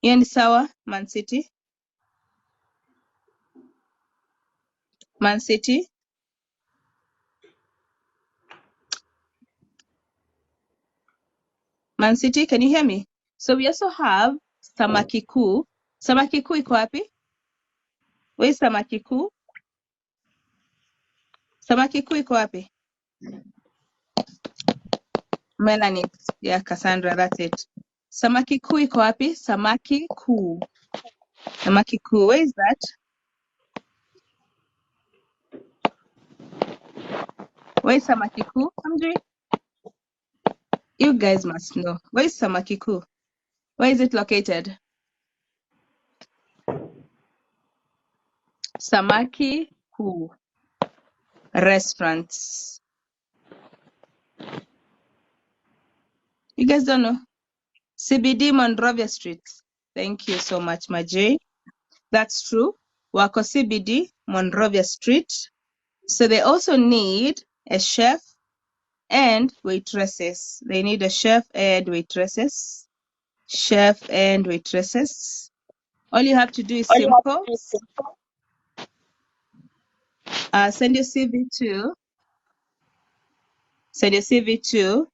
Hiyo ni sawa, Man City? Man City? Man City, can you hear me? So we also have samaki kuu. Samaki kuu iko wapi? Where is samaki kuu? Samaki kuu iko wapi? Melanie, yeah, Cassandra, that's it. Samaki kuu iko wapi? Samaki kuu. Samaki kuu, where is that? Where is samaki kuu? Hamjui? You guys must know. Where is samaki kuu? Where is it located? Samaki kuu. Restaurants. You guys don't know? CBD Monrovia Street. Thank you so much, Majay. That's true. Wako CBD Monrovia Street. So they also need a chef and waitresses. They need a chef and waitresses. Chef and waitresses. All you have to do is simple. Send your CV to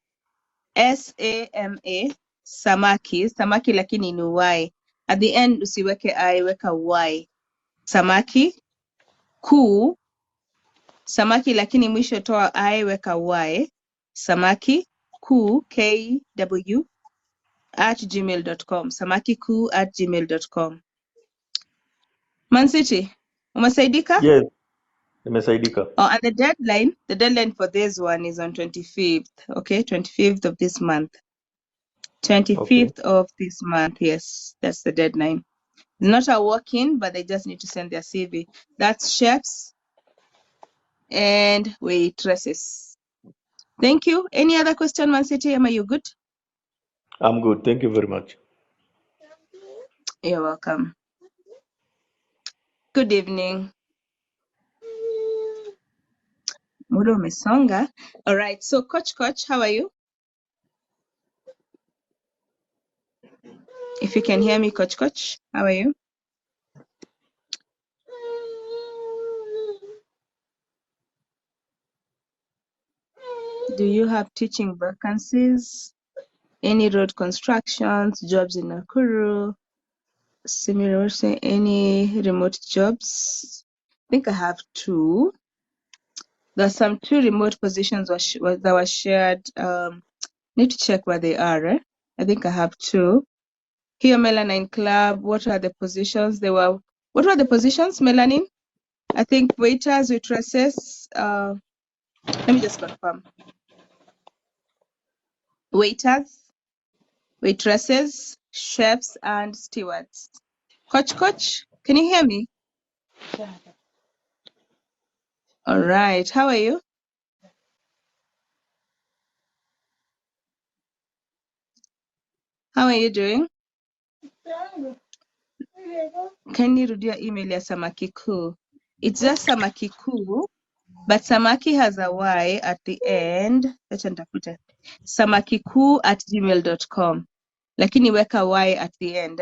SAMA samaki. Samaki lakini ni Y. At the end usiweke I, weka Y. Samaki kuu. Samaki lakini mwisho toa I, weka Y. Samaki kuu KW @gmail.com. Samaki kuu @gmail.com. Man City, umesaidika? Yes, nimesaidika. Oh, and the deadline for this one is on 25th. Okay, 25th of this month. 25th of this month. Yes, that's the deadline. It's not a walk-in, but they just need to send their CV. That's chefs and waitresses. Thank you. Any other question, Man City? Am you good? I'm good. Thank you very much. You're welcome. Good evening. Mudo umesonga. All right. So, Coach, how are you? If you can hear me, Coach, how are you? Do you have teaching vacancies? Any road constructions, jobs in Nakuru? Similar, any remote jobs? I think I have 2. There's some 2 remote positions that were shared. Need to check where they are. I think I have 2. Here, Melanin Club. What are the positions? What were the positions, Melanin? I think waiters, waitresses. Let me just confirm. Waiters, waitresses, chefs, and stewards. Coach, can you hear me? All right. How are you? How are you doing? Can you read your email ya samaki kuu? It's just samaki kuu, but samaki has a Y at the end. Acha nitafute. Samaki kuu @gmail.com. Lakini weka Y at the end.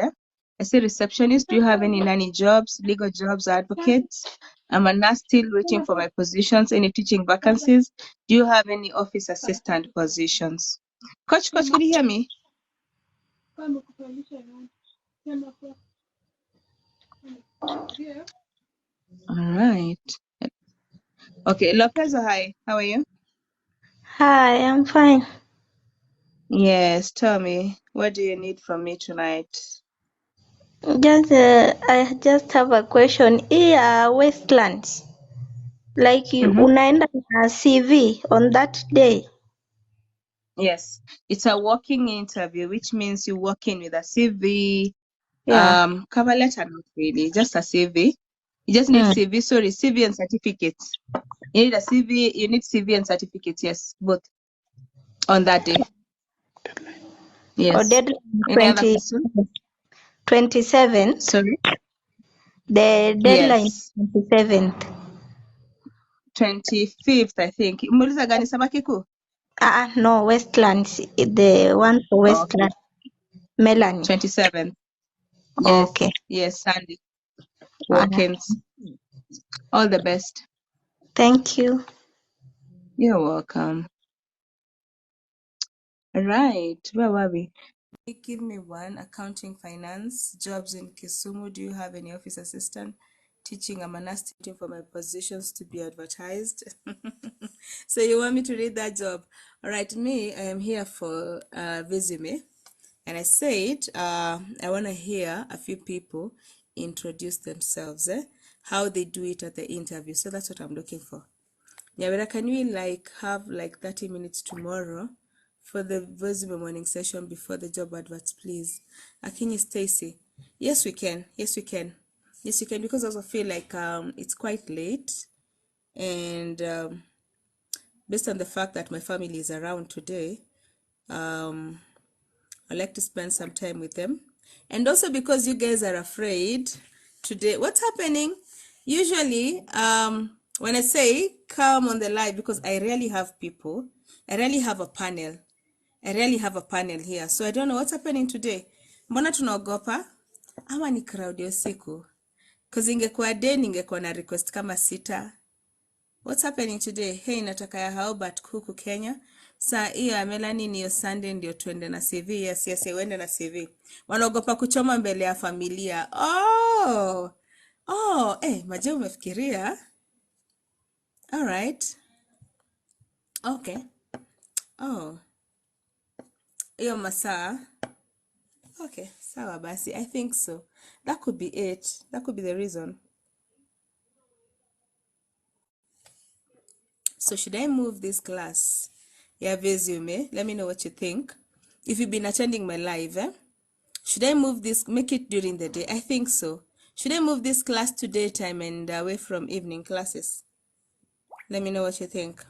I say receptionist, do you have any nanny jobs, legal jobs, advocates? I'm a nurse still waiting for my positions. Any teaching vacancies? Do you have any office assistant positions? Coach, can you hear me? All right. Okay, Lopez, hi. How are you? Hi, I'm fine. Yes, tell me, what do you need from me tonight? I just have a question. Here, Westlands, like you unaenda na CV on that day. Yes, it's a walking interview, which means you walk in with a CV, Yeah. cover letter, not really, just a CV. You just need CV, sorry, CV and certificates. You need a CV, you need CV and certificates, yes, both on that day. Yes. Or deadline Any other question? 27th. Sorry? The deadline Yes. 27th. 25th, I think. Umeuliza gani samaki kuu? No, Westlands, the one for Westlands. Okay. Melanie. 27th. Yes, Okay. yes, Sunday. Uh, Walk-ins. All the best. thank you. You're welcome. Right. Where were we? Give me one. Accounting, finance, jobs in Kisumu. Do you have any office assistant? Teaching. I'm an assistant for my positions to be advertised. So you want me to read that job? All right. Me, I am here for resume. And I said, I want to hear a few people introduce themselves, how they do it at the interview. So that's what I'm looking for. Nyawera, can we have 30 minutes tomorrow for the resume morning session before the job adverts, please? Akinyi Stacy. Yes, we can. Yes, we can. Yes, you can, because I also feel like it's quite late, and based on the fact that my family is around today, I like to spend some time with them. And also because you guys are afraid today. What's happening? Usually, when I say come on the live, because I rarely have people, I rarely have a panel. I rarely have a panel here. So I don't know what's happening today. Mbona tunaogopa? Ama ni crowd ya usiku? Because ingekuwa day ningekuwa na request kama sita. What's happening today? Hey, nataka ya Albert huku Kenya. Saa hiyo ya Melanie niyo Sunday ndio tuende na CV. Yes, yes, uende na CV. Wanaogopa kuchoma mbele ya familia. Maje umefikiria? All right. Okay. Oh, hiyo masaa. Okay, sawa basi. I think so. That could be it. That could be the reason. So should I move this class? Yeah, resume. Let me know what you think. If you've been attending my live, should I move this, make it during the day? I think so. Should I move this class to daytime and away from evening classes? Let me know what you think.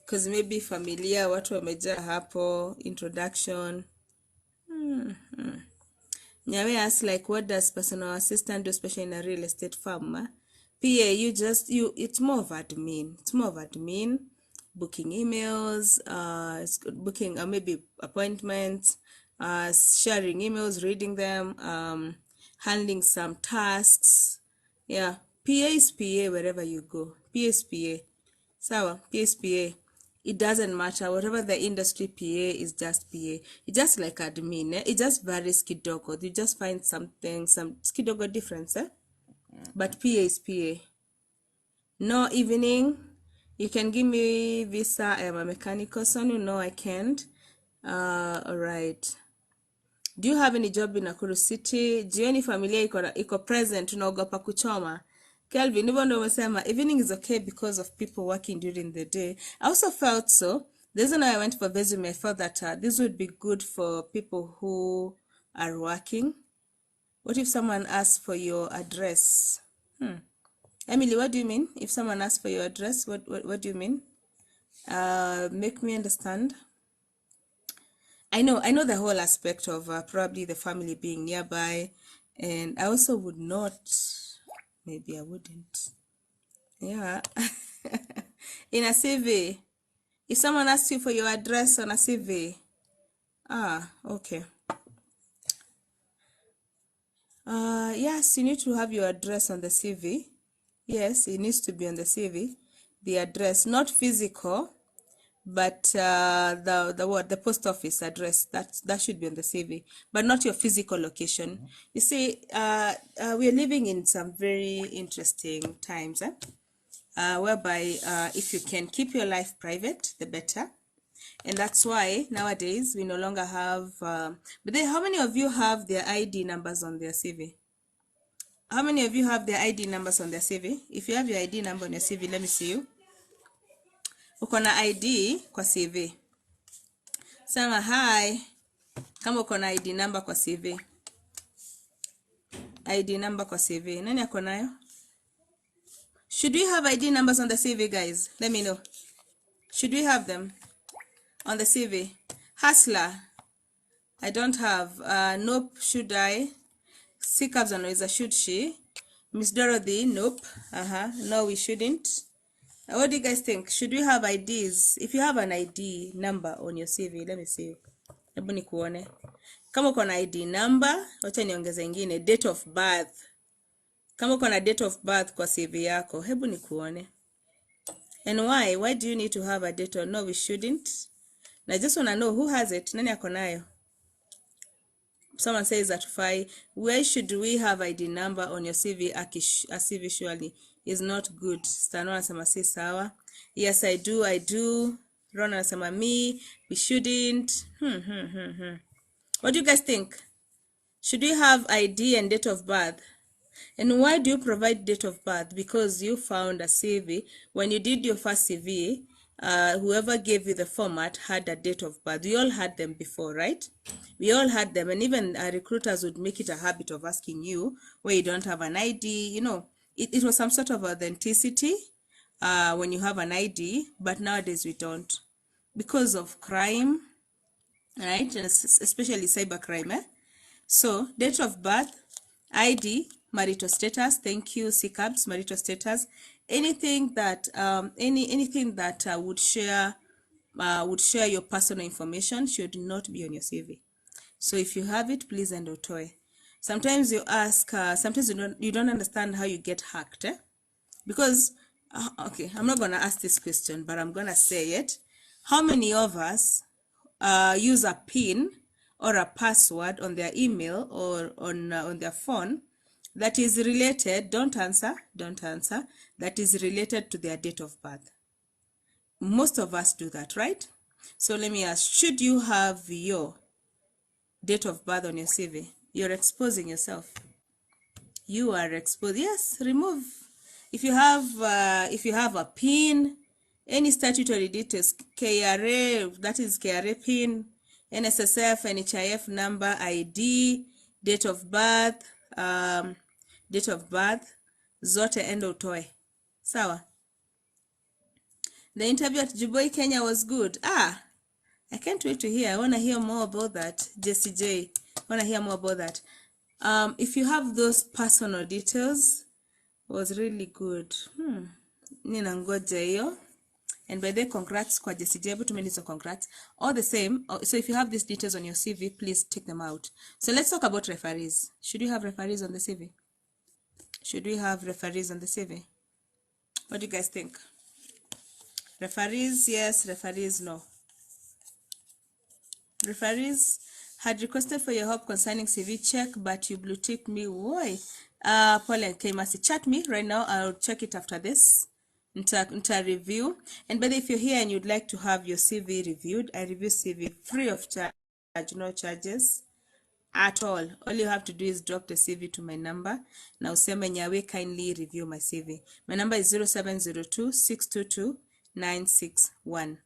Because maybe familia, watu wamejaa hapo, introduction. Nyawe asks what does personal assistant do, especially in a real estate firm? PA, it's more of admin. It's more of admin, booking emails, booking maybe appointments, sharing emails, reading them, handling some tasks. Yeah, PA is PA wherever you go. PA is PA. Sawa, PA is PA. It doesn't matter. Whatever the industry, PA is just PA. It's just like admin. It just varies kidogo. You just find some kidogo difference. But PA is PA. No evening. You can give me visa. I am a mechanical son. No, I can't. All right. Do you have any job in Nakuru City? Jioni familia iko present, tunaogopa kuchoma. Kelvin, even though umesema evening is okay because of people working during the day. I also felt so. The reason I went for resume, I felt that this would be good for people who are working. What if someone asks for your address? Emily, what do you mean? If someone asks for your address, what do you mean? Make me understand. I know the whole aspect of probably the family being nearby, and I also would not, maybe I wouldn't. Yeah. In a CV, if someone asks you for your address on a CV, okay. Yes, you need to have your address on the CV. Yes, it needs to be on the CV. The address, not physical, but the post office address, that should be on the CV, but not your physical location. You see, we are living in some very interesting times, whereby if you can keep your life private, the better. And that's why nowadays we no longer have, but then how many of you have their ID numbers on their CV? How many of you have their ID numbers on their CV? If you have your ID number on your CV, let me see you. Uko na ID kwa CV. Sema hi. Kama uko na ID number kwa CV. ID number kwa CV. Nani ako nayo? Should we have ID numbers on the CV, guys? Let me know. Should we have them on the CV? Hustler. I don't have. Nope. Should I? Sikabs anaweza, should she? Miss Dorothy, nope. No, we shouldn't. What do you guys think? Should we have IDs? If you have an ID number on your CV, let me see. Hebu nikuone. Kama uko na ID number, wacha niongeze ingine, date of birth. Kama uko na date of birth kwa CV yako, hebu nikuone. And why? Why do you need to have a date or no, we shouldn't? I just want to know who has it. Nani ako nayo? Someone says that where should we have ID number on your CV? A CV surely is not good. Stano anasema si sawa. Yes, I do. Ron anasema me, we shouldn't. What do you guys think? Should we have ID and date of birth? And why do you provide date of birth? Because you found a CV. When you did your first CV, whoever gave you the format had a date of birth. We all had them before, right? We all had them. And even recruiters would make it a habit of asking you where you don't have an ID. You know, it was some sort of authenticity when you have an ID, but nowadays we don't. Because of crime, right? And especially cybercrime. So, date of birth, ID, marital status, thank you, CCABS, marital status, anything that anything that would share your personal information should not be on your CV. So if you have it, please end utoe. Sometimes you ask, sometimes you don't understand how you get hacked, because okay, I'm not gonna ask this question, but I'm gonna say it. How many of us use a PIN or a password on their email or on their phone that is related, don't answer, that is related to their date of birth? Most of us do that, right? So let me ask, should you have your date of birth on your CV? You're exposing yourself. You are exposed. Yes, remove. If you have a PIN, any statutory details, KRA, that is KRA PIN, NSSF, NHIF number, ID, date of birth, zote endo utoe. Sawa. The interview at Juboi, Kenya was good. I can't wait to hear. I want to hear more about that. Jessie J, I want to hear more about that. If you have those personal details, was really good. Ninangoja hiyo. And by the way, congrats kwa Jessie J, but many congrats. All the same, so if you have these details on your CV, please take them out. So let's talk about referees. Should you have referees on the CV? Should we have referees on the CV? What do you guys think? Referees, yes. Referees, no. Referees had requested for your help concerning CV check, but you blue tick me. Why? Paul and Kmasi, chat me right now. I'll check it after this. Nta review. And by the way, if you're here and you'd like to have your CV reviewed, I review CV free of charge, no charges at all. All you have to do is drop the CV to my number. Now, useme Nyawe, kindly review my CV. My number is 0702 622 961.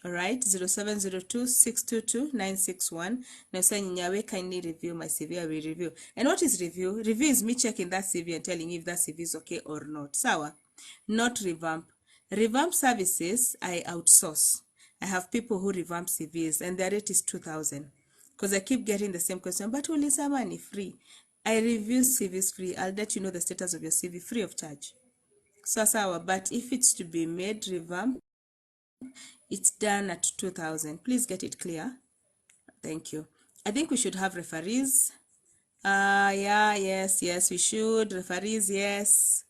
All right, 0702 622 961. Now, saying Nyawe, kindly review my CV. I will review. And what is review? Review is me checking that CV and telling you if that CV is okay or not. Sawa, not revamp. Revamp services, I outsource. I have people who revamp CVs, and their rate is 2,000. Because I keep getting the same question, but will this money free? I review CVs free. I'll let you know the status of your CV free of charge. So sawa, but if it's to be made revamp, it's done at 2,000. Please get it clear. Thank you. I think we should have referees. Yeah, yes, we should. Referees, yes.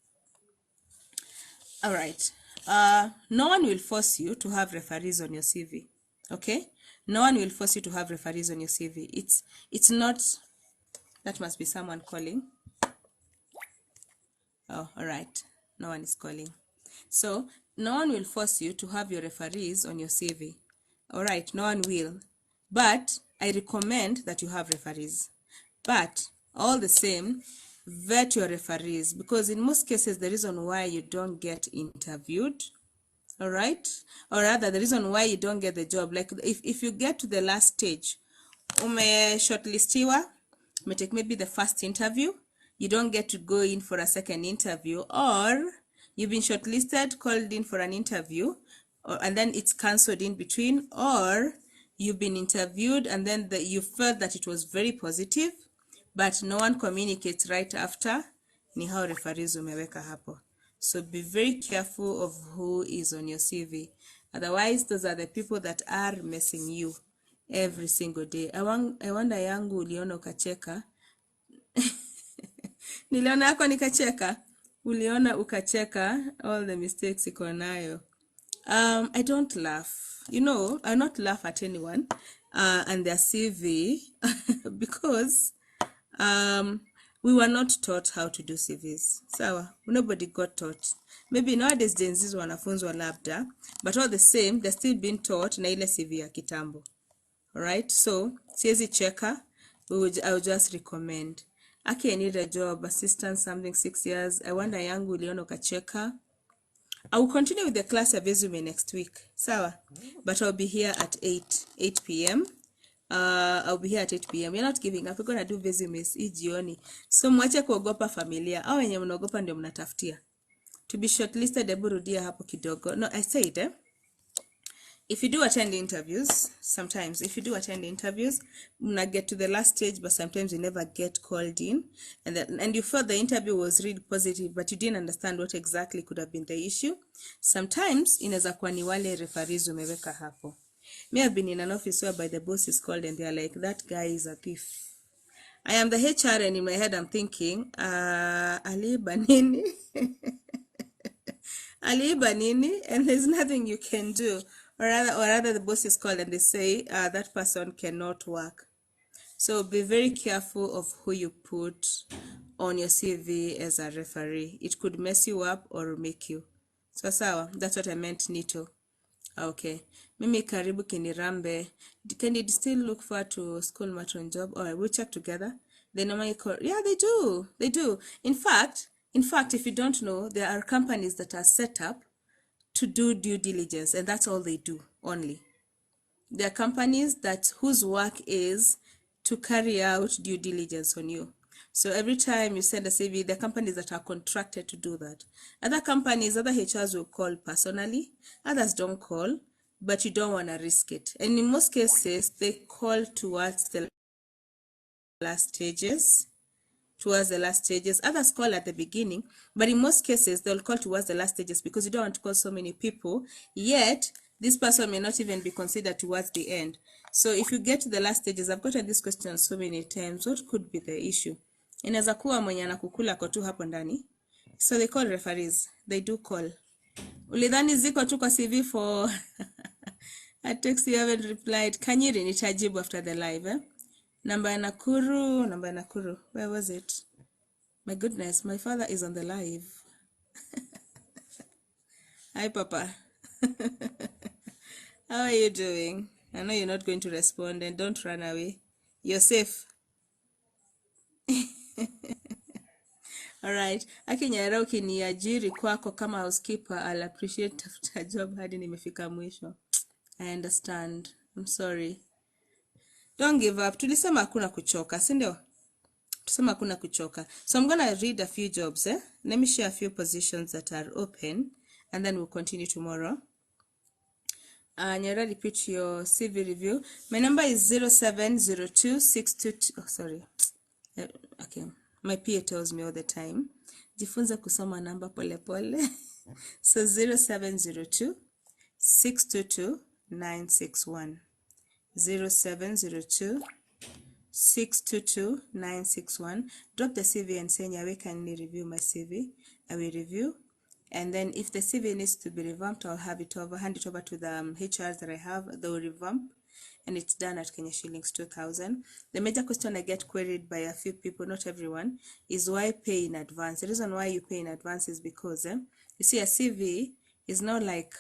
All right. No one will force you to have referees on your CV. Okay? No one will force you to have referees on your CV. It's not. That must be someone calling. Oh, all right. No one is calling. So, no one will force you to have your referees on your CV. All right, no one will. But I recommend that you have referees. But all the same, vet your referees, because in most cases, the reason why you don't get interviewed, all right, or rather the reason why you don't get the job, like if you get to the last stage, shortlistiwa, take maybe the first interview, you don't get to go in for a second interview, or you've been shortlisted, called in for an interview, and then it's cancelled in between, or you've been interviewed and then you felt that it was very positive, but no one communicates right after, ni hao referees umeweka hapo. So be very careful of who is on your CV. Otherwise, those are the people that are messing you. every single day. I wonder yangu uliona ukacheka. Niliona yako nikacheka. Uliona ukacheka all the mistakes iko nayo. I don't laugh. You know, I not laugh at anyone and their CV because we were not taught how to do CVs. Sawa, nobody got taught. Maybe nowadays Gen Zs wanafunzwa labda, but all the same, they're still being taught na ile CV ya kitambo. Alright, so siezi cheka, I would just recommend. Aki, I need a job, assistant, something 6 years. I wonder yangu uliona ukacheka. I will continue with the class of resume next week. Sawa, but I'll be here at 8 p.m. I'll be here at 8 p.m. We're not giving up. We're gonna do resumes hii jioni. So mwache kuogopa familia. Au wenye mnaogopa ndio mnatafutia. To be shortlisted, hebu rudia hapo kidogo. No, I said, if you do attend interviews, sometimes if you do attend interviews, mna get to the last stage, but sometimes you never get called in, and you felt the interview was really positive, but you didn't understand what exactly could have been the issue. Sometimes inaweza kuwa ni wale referees umeweka hapo. Me, I've been in an office whereby the boss is called and they're like, that guy is a thief. I am the HR, and in my head I'm thinking, aliiba nini? Aliiba nini? And there's nothing you can do. Or rather the boss is called and they say, that person cannot work. So be very careful of who you put on your CV as a referee. It could mess you up or make you. So sawa, that's what I meant, Nito. Okay. Mimi karibu kinirambe. Can you still look forward to school matron job? Or we'll check together. They normally call. Yeah, they do. They do. In fact, if you don't know, there are companies that are set up to do due diligence, and that's all they do only. There are companies whose work is to carry out due diligence on you. So every time you send a CV, there are companies that are contracted to do that. Other companies, other HRs will call personally, others don't call, but you don't want to risk it. And in most cases, they call towards the last stages. Others call at the beginning, but in most cases they'll call towards the last stages because you don't want to call so many people, yet this person may not even be considered towards the end. So if you get to the last stages, I've gotten this question so many times, what could be the issue? Inaweza kuwa mwenye anakukula kwa tu hapo ndani. So they call referees. They do call. Ulidhani ziko tu kwa CV for a text you haven't replied. Kanyiri nitajibu after the live, eh? Number Nakuru. Where was it? My goodness, my father is on the live. Hi, Papa. How are you doing? I know you're not going to respond, and don't run away. You're safe. All right. Akinyara ukiniajiri kwako kama housekeeper, I'll appreciate tafuta job hadi nimefika mwisho. I understand. I'm sorry. Don't give up. Tulisema hakuna kuchoka, si ndio? Tusema hakuna kuchoka. So I'm going to read a few jobs. Let me share a few positions that are open, and then we'll continue tomorrow. Nyara, repeat your CV review. My number is 0702-622. Oh, sorry. Okay. My PA tells me all the time. Jifunza kusoma namba pole pole. So 0702-622-961. 0702-622-961. Drop the CV and say, Nyawe, can you review my CV? I will review. And then if the CV needs to be revamped, I'll hand it over to the HRs that I have. They will revamp, and it's done at Kenya shillings 2,000. The major question I get queried by a few people, not everyone, is why pay in advance. The reason why you pay in advance is because you see, a CV is not like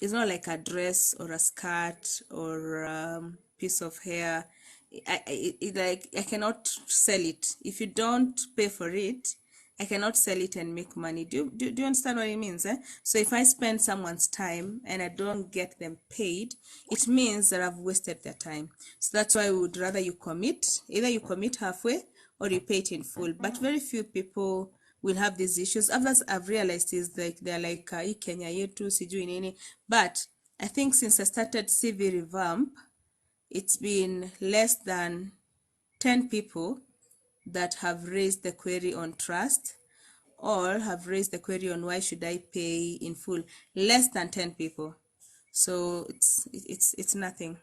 it's not like a dress or a skirt or piece of hair. I cannot sell it. If you don't pay for it, I cannot sell it and make money. Do you understand what it means? So if I spend someone's time and I don't get them paid, it means that I've wasted their time. So that's why I would rather you commit. Either you commit halfway or you pay it in full. But very few people will have these issues. Others I've realized is like they're like Kenya yetu sijui nini. But I think since I started CV revamp, it's been less than 10 people that have raised the query on trust or have raised the query on why should I pay in full. Less than 10 people. So it's nothing.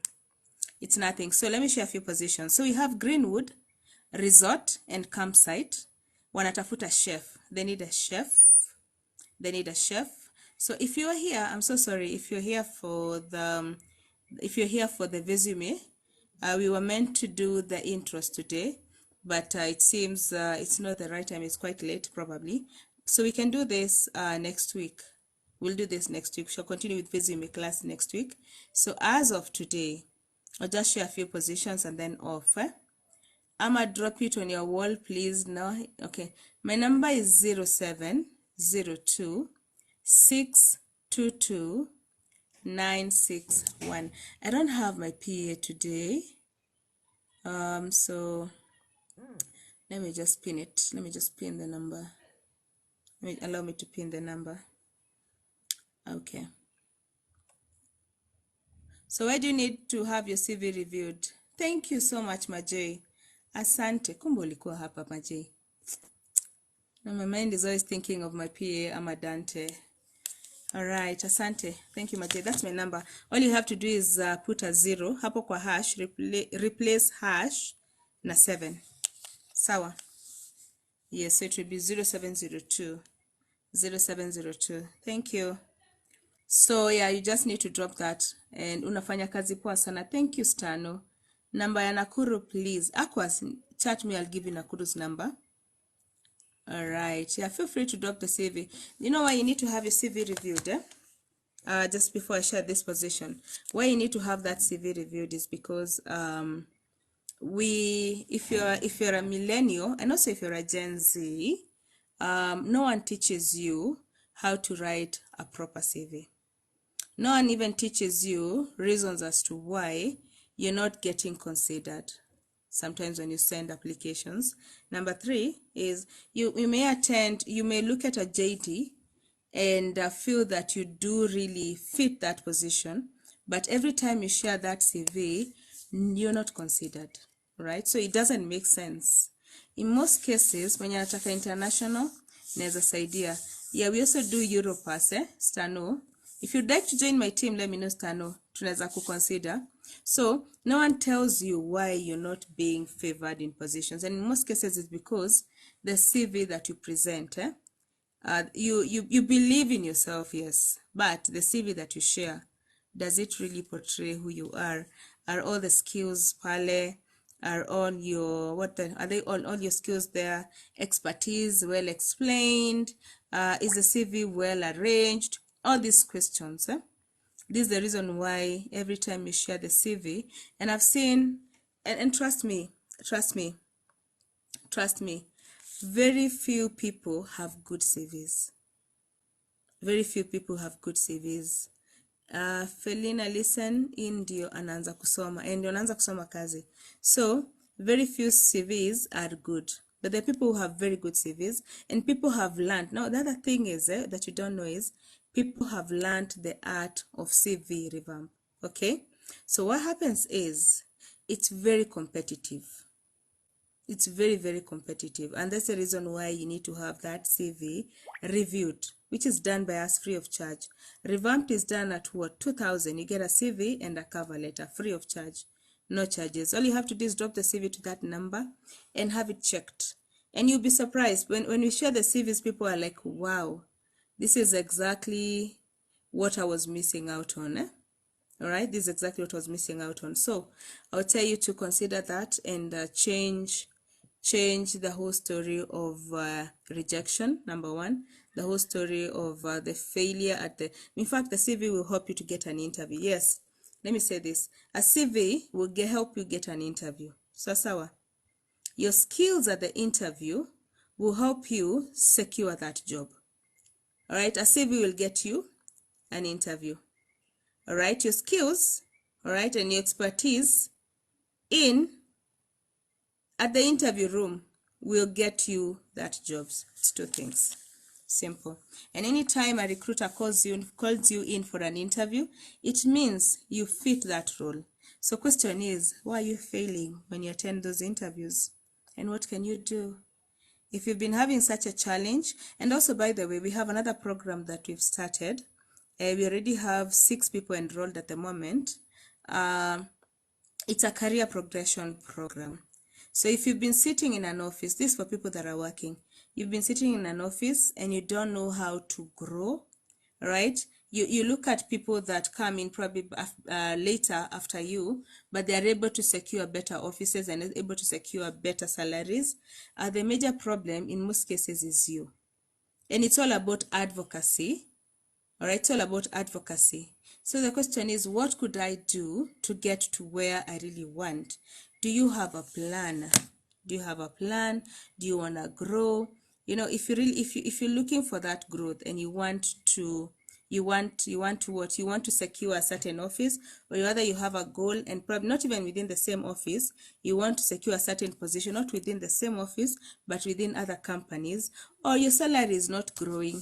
It's nothing. So let me share a few positions. So we have Greenwood, resort and campsite. Wanatafuta chef. They need a chef. They need a chef. So if you're here, I'm so sorry. If you're here for the resume, we were meant to do the intros today, but it seems it's not the right time. It's quite late probably. So we can do this next week. We'll do this next week. We'll continue with resume class next week. So as of today, I'll just share a few positions and then off. I'ma drop it on your wall, please. Now, okay. My number is 0702 622 961. I don't have my PA today. So let me just pin it. Let me just pin the number. Allow me to pin the number. Okay. So why do you need to have your CV reviewed? Thank you so much, Majay. Asante. Kumbe ulikuwa hapa, Majay. Now my mind is always thinking of my PA, Amadante. All right, asante. Thank you, Majay. That's my number. All you have to do is put a 0 hapo kwa hash, replace hash na 7. Sawa. Yes, so it will be 0702. 0702. Thank you. So yeah, you just need to drop that and unafanya kazi poa sana. Thank you, Stano. Number ya Nakuru, please. Aquas, chat me, I'll give you Nakuru's number. All right. Yeah, feel free to drop the CV. You know why you need to have your CV reviewed, just before I share this position. Why you need to have that CV reviewed is because if you're a millennial and also if you're a Gen Z, no one teaches you how to write a proper CV. No one even teaches you reasons as to why you're not getting considered sometimes when you send applications. Number 3 is you may look at a JD and feel that you do really fit that position, but every time you share that CV, you're not considered, right? So it doesn't make sense. In most cases, when you're nataka international, naweza saidia. Yeah, we also do Europass, Stano. If you'd like to join my team, let me know, Stano. Tunaweza kuconsider. So no one tells you why you're not being favored in positions, and in most cases it's because the CV that you present, you believe in yourself, yes, but the CV that you share, does it really portray who you are? Are all the skills pale? Are all your are they all your skills there? Expertise well explained? Is the CV well arranged? All these questions. This is the reason why every time you share the CV, and I've seen, and trust me, very few people have good CVs. Very few people have good CVs. Felina, listen, ndio anaanza kusoma, ndio anaanza kusoma kazi. So very few CVs are good, but there are people who have very good CVs, and people have learned. Now the other thing is that you don't know is people have learned the art of CV revamp. Okay, so what happens is it's very competitive. It's very, very competitive, and that's the reason why you need to have that CV reviewed, which is done by us free of charge. Revamped is done at what, 2,000. You get a CV and a cover letter free of charge, no charges. All you have to do is drop the CV to that number and have it checked, and you'll be surprised when we share the CVs. People are like, wow, this is exactly what I was missing out on. All right, this is exactly what I was missing out on. So I'll tell you to consider that and change the whole story of rejection, number 1, the whole story of the failure at the, in fact, the CV will help you to get an interview. Yes, let me say this, a CV will help you get an interview. So sawa, your skills at the interview will help you secure that job. All right, a CV will get you an interview. All right, your skills, all right, and your expertise at the interview room will get you that jobs. It's 2 things. Simple. And anytime a recruiter calls you in for an interview, it means you fit that role. So question is, why are you failing when you attend those interviews? And what can you do? If you've been having such a challenge, and also, by the way, we have another program that we've started. We already have 6 people enrolled at the moment. It's a career progression program. So if you've been sitting in an office, this is for people that are working. You've been sitting in an office and you don't know how to grow, right? You look at people that come in probably later after you, but they are able to secure better offices and able to secure better salaries. The major problem in most cases is you. And it's all about advocacy. All right, it's all about advocacy. So the question is, what could I do to get to where I really want? Do you have a plan? Do you have a plan? Do you want to grow? You know, if you're looking for that growth and you want to secure a certain office, or rather you have a goal, and probably not even within the same office, you want to secure a certain position, not within the same office, but within other companies, or your salary is not growing.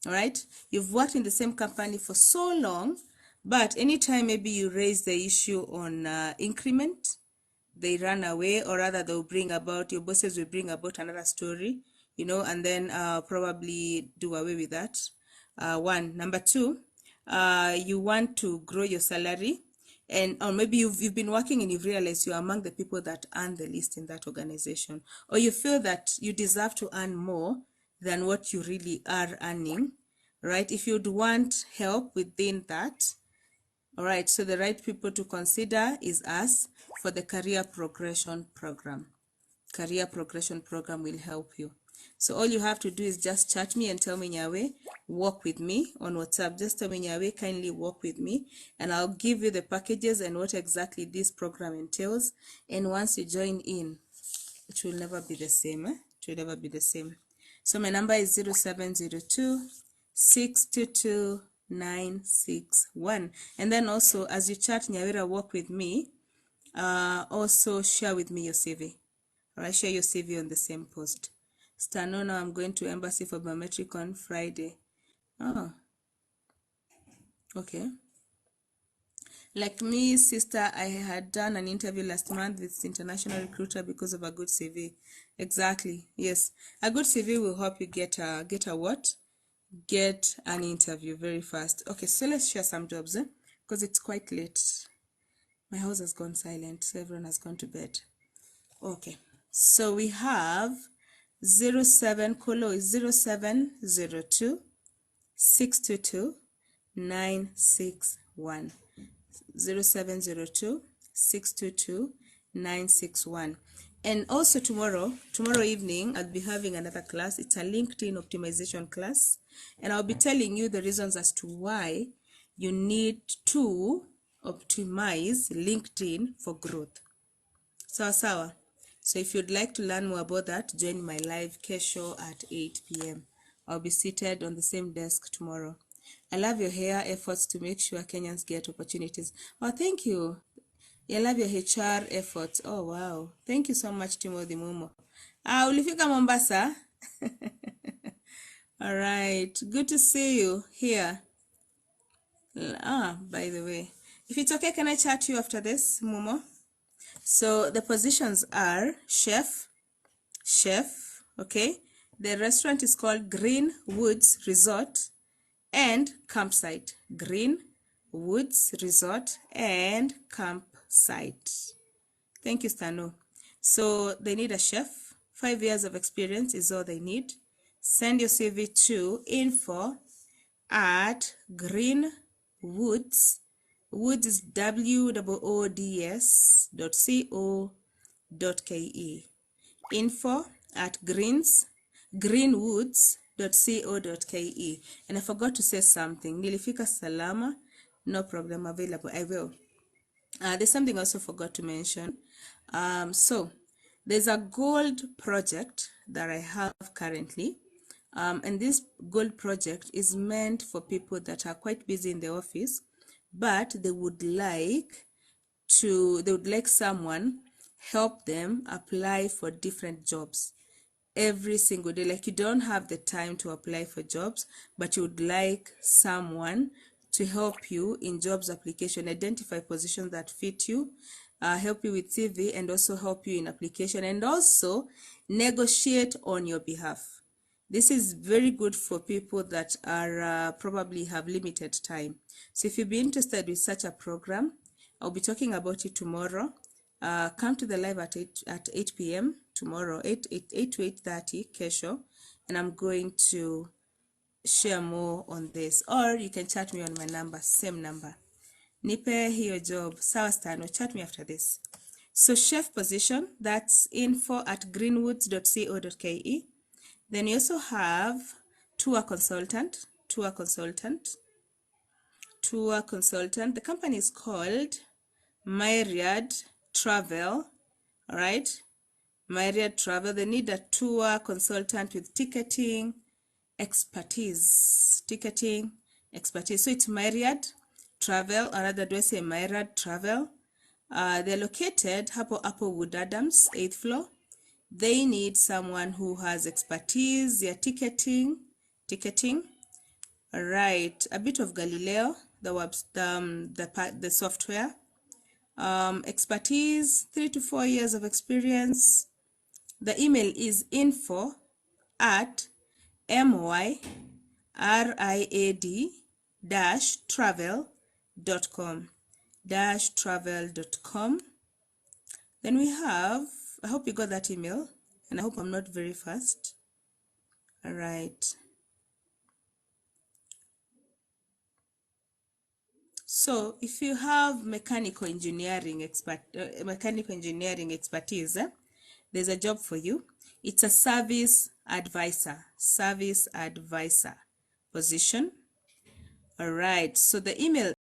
All right, you've worked in the same company for so long, but anytime maybe you raise the issue on increment, they run away, or rather they'll bring about, your bosses will bring about another story, you know, and then probably do away with that. One. Number two, you want to grow your salary, and or maybe you've been working and you've realized you're among the people that earn the least in that organization, or you feel that you deserve to earn more than what you really are earning, right? If you'd want help within that, all right, so the right people to consider is us for the career progression program. Career progression program will help you. So all you have to do is just chat me and tell me, Nyawe, walk with me on WhatsApp. Just tell me, Nyawe, kindly walk with me, and I'll give you the packages and what exactly this program entails. And once you join in, it will never be the same. It will never be the same. So my number is 0702 622 961. And then also, as you chat Nyawira walk with me, also share with me your CV. All right, share your CV on the same post. Stano, now I'm going to Embassy for biometric on Friday. Oh, okay. Like me, sister, I had done an interview last month with international recruiter because of a good CV. Exactly. Yes, a good CV will help you get a what? Get an interview very fast. Okay, so let's share some jobs, because it's quite late. My house has gone silent, so everyone has gone to bed. Okay, so we have 07 Kolo is 0702 622 961. 0702 622 961. And also tomorrow evening, I'll be having another class. It's a LinkedIn optimization class, and I'll be telling you the reasons as to why you need to optimize LinkedIn for growth. Sawa. So if you'd like to learn more about that, join my live kesho at 8 p.m. I'll be seated on the same desk tomorrow. I love your hair efforts to make sure Kenyans get opportunities. Oh, thank you. I love your HR efforts. Oh, wow. Thank you so much, Timothy Mumo. Ulifika Mombasa? All right. Good to see you here. By the way, if it's okay, can I chat to you after this, Mumo? So the positions are chef, okay? The restaurant is called Green Woods Resort and Campsite. Green Woods Resort and Campsite. Thank you, Stano. So they need a chef. 5 years of experience is all they need. Send your CV to info@greenwoods, Woods is woods.co.ke. info@greenwoods.co.ke. And I forgot to say something. Nilifika salama, no problem, available. I will. There's something I also forgot to mention. So there's a gold project that I have currently. And this gold project is meant for people that are quite busy in the office, but they would like someone help them apply for different jobs every single day. Like, you don't have the time to apply for jobs, but you would like someone to help you in jobs application, identify positions that fit you, help you with CV, and also help you in application, and also negotiate on your behalf. This is very good for people that are probably have limited time. So if you'd be interested with such a program, I'll be talking about it tomorrow. Come to the live at 8 p.m. tomorrow, 8 to 8:30 kesho, and I'm going to share more on this. Or you can chat me on my number, same number. Nipe hiyo job, sawa stano, chat me after this. So chef position, that's info@greenwoods.co.ke. Then you also have tour consultant. The company is called Myriad Travel. All right, Myriad Travel. They need a tour consultant with ticketing expertise. So it's Myriad Travel, or rather do I say Myriad Travel. They're located hapo Applewood Adams, 8th floor. They need someone who has expertise, yeah, ticketing. All right, a bit of Galileo, the software. Expertise, 3 to 4 years of experience. The email is info@myriad-travel.com. Then we have, I hope you got that email, and I hope I'm not very fast. All right. So if you have mechanical engineering expertise, there's a job for you. It's a service advisor position. All right. So the email